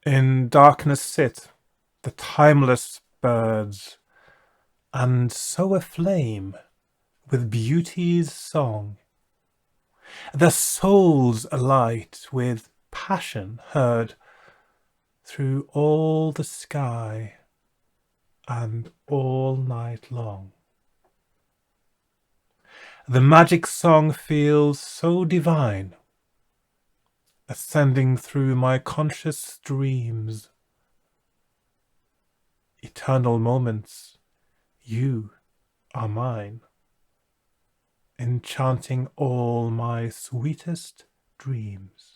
In darkness sit the timeless birds, and so aflame with beauty's song, their souls alight with passion heard through all the sky and all night long. The magic song feels so divine, ascending through my conscious dreams. Eternal moments, you are mine, enchanting all my sweetest dreams.